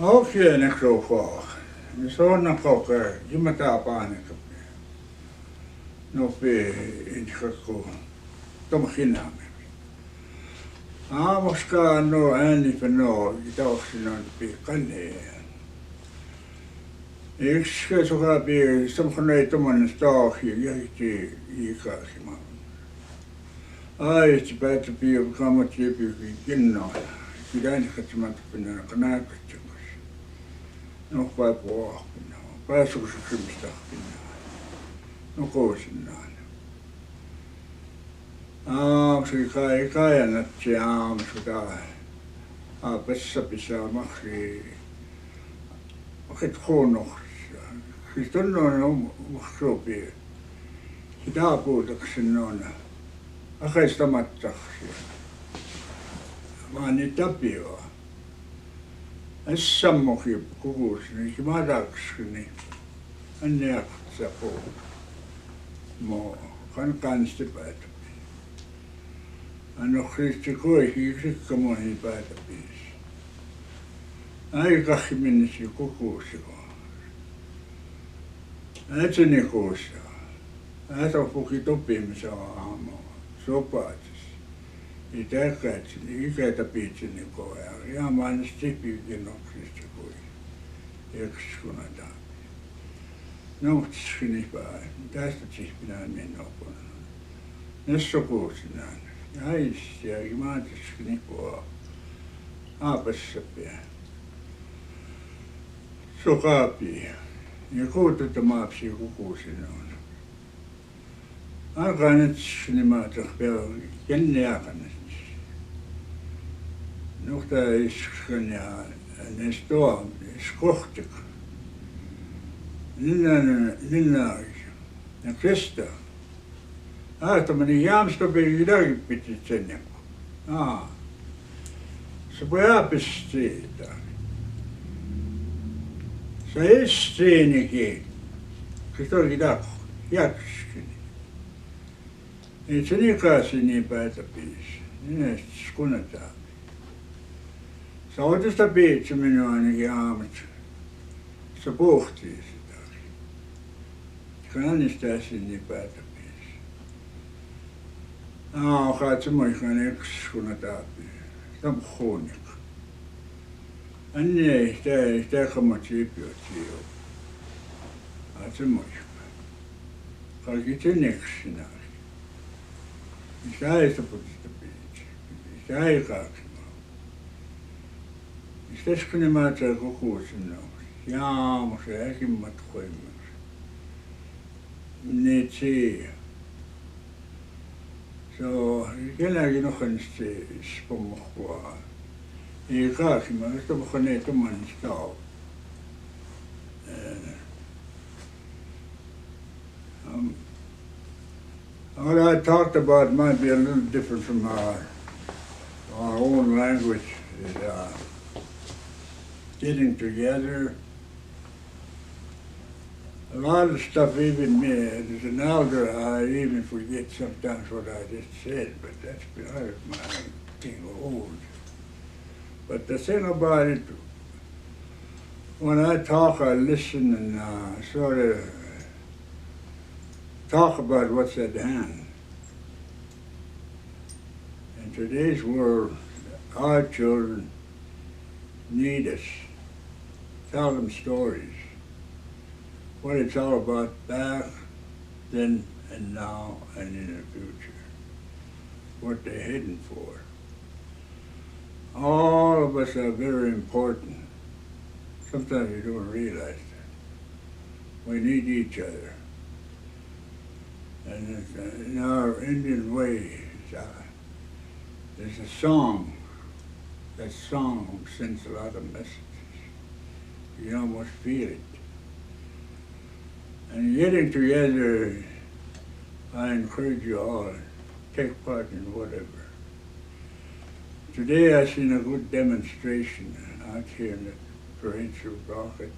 Okay, next over. So na poker, gimata pa ne kape. No pe inchako. Tomachina. Moska no ani feno, itaoxino pe kane. Ikske soka pe somkhone toman stochi yaki yikashima. It's better to be a common chip if you didn't. You don't have to much in a canal. No five walk, no. Bicycle trim stuff, no course in none. So you can't not jam to die. Best up is a machine. Okay, corner. He's done no so be. He died both the Xenona. I sta matta. Ma ne tapio. E sammo che kukusni, che ma daksni. Anne sapo. Mo kan stipat. Ano Christi koi hi come hi bata bis. Ai kachimin si kukusi. Etne kosa. Ata poquito pimsa amo. Sopatis. Ikäitä piitsini koea. Ja man stipikin oksista koi. Ekskunata. No, tskini päin. Tästä tskipinään minä opon. Nässä kuusinaan. Ja issi ja imaatiskini koa. Aapassa pää. Sokaapii. Ja kuutetta maapsi kukuusinaan. Alkaa nyt nimaata jänneäkänä. Nuhta iskän ja näistä on skohtik. Linna ja Krista. Tämmöinen jaamstopi jotakin piti sen. Se voi aapista siitä. Se estiinikin. Se toki takko. Jakskin. Ei se niin kaasi niin päätä piisi. Niin skunataan. Se oikeastaan piitsi minua ainakin aamat. Se pohtii sitä. Se kannistää sinne niin päätä piisi. Kaatsi moikaan yksi skunataan piisi. Se on huonikka. Anne ei sitä kammat siipiot sijoa. Kaatsi moikaan. Kaikki sen eksinä. Sitä ei saputista piitsi. Sitä ei kaksi. Sitten ne maatsaa kukuusin. Jaamu se äkimmat koimus. Niin siihen. Se on kenäkin ohjannasti spommohkua. Ei kaksi. Mä olen sitä mohkaneet oman stau. What I talked about might be a little different from our own language. Getting together. A lot of stuff, even me, as an elder, I even forget sometimes what I just said, but that's because I'm getting old. But the thing about it, when I talk, I listen and sort of talk about what's at hand. In today's world, our children need us. Tell them stories. What it's all about back then and now and in the future. What they're heading for. All of us are very important. Sometimes we don't realize that. We need each other. And in our Indian way, there's a song. That song sends a lot of messages. You almost feel it. And getting together, I encourage you all to take part in whatever. Today I seen a good demonstration out here in the provincial rocket.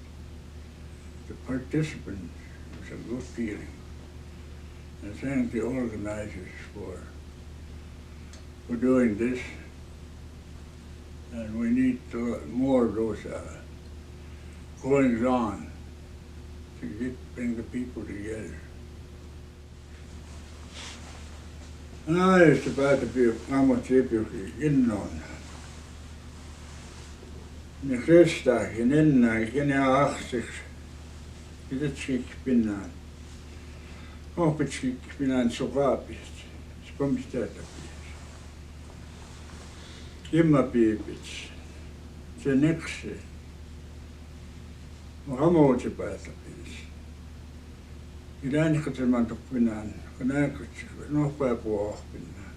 The participants, it was a good feeling. And thank the organizers for doing this. And we need more of those goings on to bring the people together. I used about to be a ammattipiuki innon. Ne Kristaakin ennääkin ja ahtsiksi. Kitetsik pinnaan. Opitskik pinnaan sukaapist. Spomstäätäpist. Kimmapiipits. Se neksi. Ramoutsi päätäpist. Idäänikatselman tukpinaan. Kanääkutsi. Nohpääpuohpinnaan.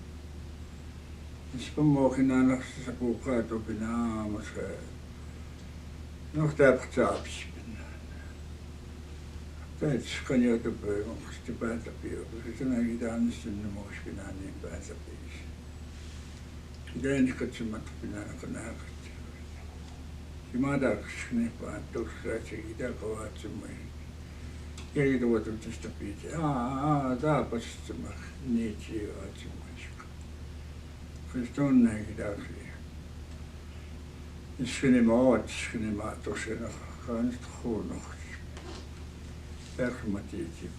Spommokinaan nohtasa kuukaatopinaan aamussa. Nohtääptsaapsipinnaan. Täits kanjoitopöivän kasti päätäpiopisi. Tänäkin annistinne muispinaan niin päätäpisi. Idäänikatselman tukpinaan kanääkutsi. Kimadaks nipaan tuksraatsi itäkovaatsemai. Jäituvatutista piitsi. Taapastama niitsi vaatsemaiska. Kristonneekin taksia. Skynima tosena kanst huonoksi. Permatiitsi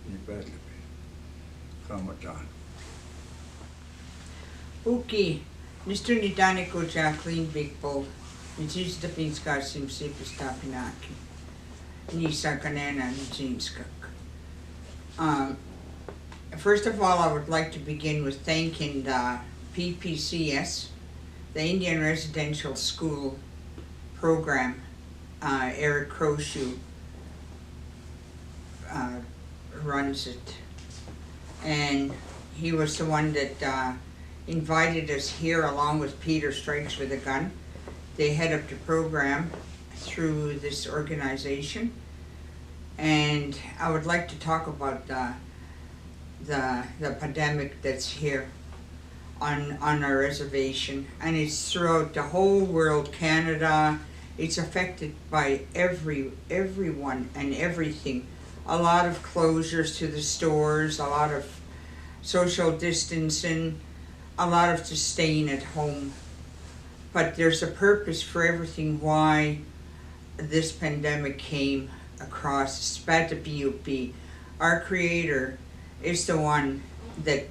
niin päätläpi. Kammataan. Uki, nistuni Mills Jacqueline Big Bull. Mills Jacqueline Sipistapinaki. Nisa kanena nijinskak. First of all, I would like to begin with thanking the PPCS, the Indian Residential School Program. Eric Croshu runs it, and he was the one that invited us here along with Peter Strikes with a Gun. They head up the program through this organization, and I would like to talk about the pandemic that's here on our reservation, and it's throughout the whole world, Canada. It's affected by everyone and everything. A lot of closures to the stores, a lot of social distancing, a lot of just staying at home. But there's a purpose for everything why this pandemic came across. Spatapiupi, our creator, is the one that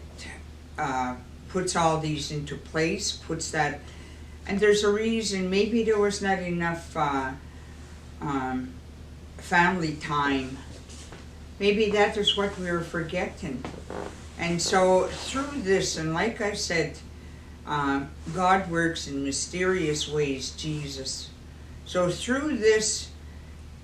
puts all these into place, puts that, and there's a reason. Maybe there was not enough family time. Maybe that is what we were forgetting. And so through this, and like I said, God works in mysterious ways, Jesus. So through this,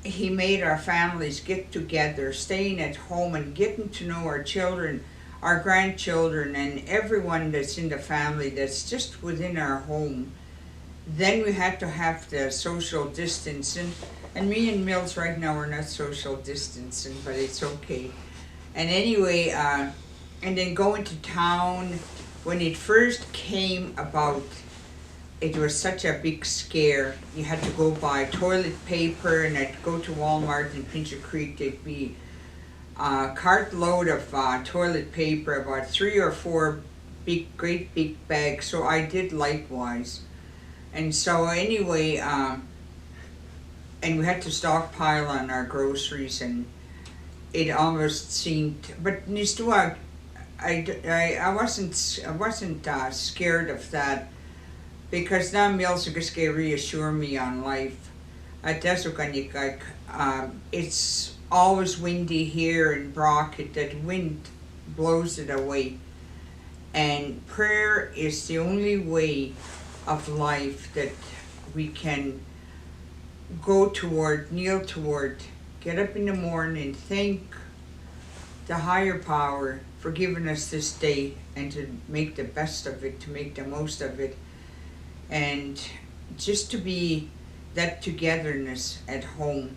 He made our families get together, staying at home and getting to know our children, our grandchildren, and everyone that's in the family that's just within our home. Then we had to have the social distancing. And me and Mills right now are not social distancing, but it's okay. And anyway, and then going to town. When it first came about, it was such a big scare. You had to go buy toilet paper, and I'd go to Walmart in Pincher Creek. There'd be a cartload of toilet paper, about 3 or 4 great big bags. So I did likewise. And so anyway, and we had to stockpile on our groceries, and it almost seemed, but Nistua, I wasn't scared of that, because now Mills reassure me on life. It's always windy here in Brockett. That wind blows it away, and prayer is the only way of life that we can go toward, kneel toward, get up in the morning, thank the higher power for giving us this day, and to make the best of it, to make the most of it, and just to be that togetherness at home,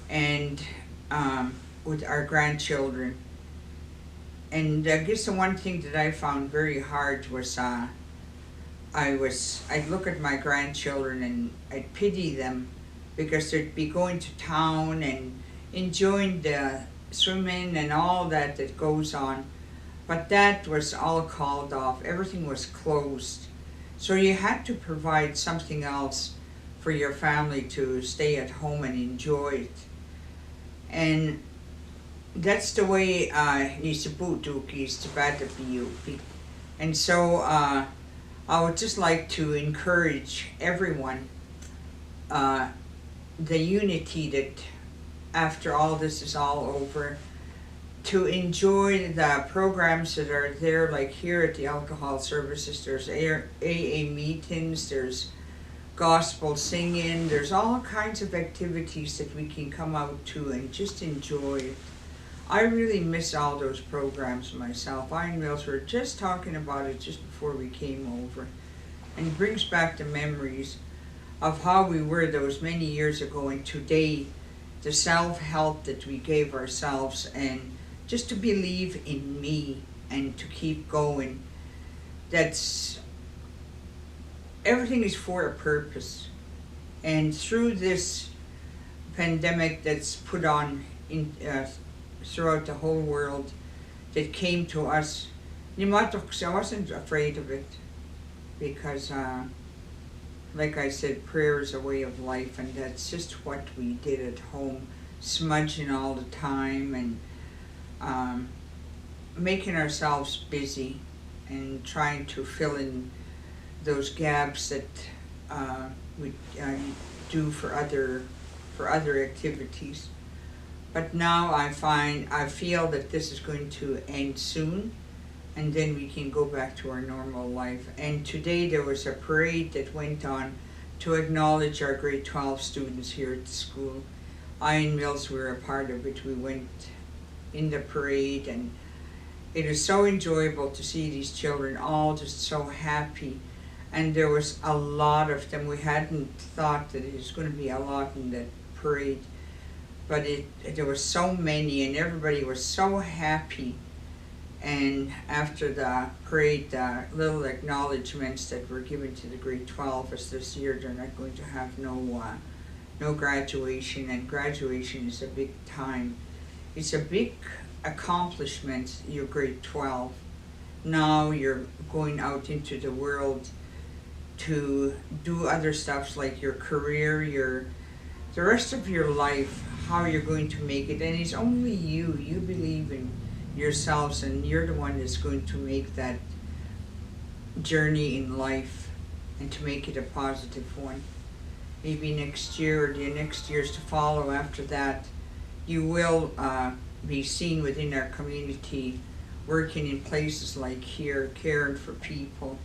and with our grandchildren. And I guess the one thing that I found very hard was I'd look at my grandchildren and I'd pity them, because they'd be going to town and enjoying the swimming and all that goes on. But that was all called off. Everything was closed. So you had to provide something else for your family to stay at home and enjoy it. And that's the way ni se putuki is to bad to. And so I would just like to encourage everyone, the unity that after all this is all over, to enjoy the programs that are there, like here at the alcohol services. There's AA meetings, there's gospel singing, there's all kinds of activities that we can come out to and just enjoy it. I really miss all those programs myself. I and Mills were just talking about it just before we came over, and it brings back the memories of how we were those many years ago, and today the self-help that we gave ourselves, and just to believe in me and to keep going. That's everything is for a purpose. And through this pandemic that's put on in throughout the whole world, that came to us, I wasn't afraid of it, because like I said, prayer is a way of life, and that's just what we did at home, smudging all the time and making ourselves busy and trying to fill in those gaps that we do for other activities. But now I feel that this is going to end soon, and then we can go back to our normal life. And today there was a parade that went on to acknowledge our grade 12 students here at the school. I and Mills were a part of it. We went in the parade, and it is so enjoyable to see these children all just so happy. And there was a lot of them. We hadn't thought that it was going to be a lot in the parade, but there were so many, and everybody was so happy. And after the parade, the little acknowledgements that were given to the grade 12 as this year, they're not going to have no graduation, and graduation is a big time. It's a big accomplishment, your grade 12. Now you're going out into the world to do other stuff like your career, the rest of your life, how you're going to make it. And it's only you believe in yourselves, and you're the one that's going to make that journey in life and to make it a positive one. Maybe next year or the next years to follow after that, you will be seen within our community, working in places like here, caring for people.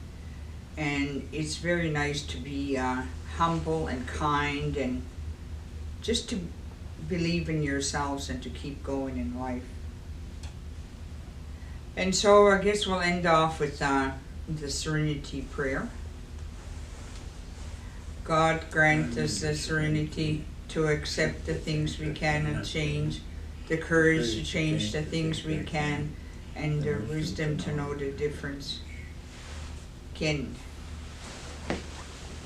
And it's very nice to be humble and kind, and just to believe in yourselves and to keep going in life. And so I guess we'll end off with the serenity prayer. God grant us the serenity to accept the things we cannot change, the courage to change the things we can, and the wisdom to know the difference. Ken.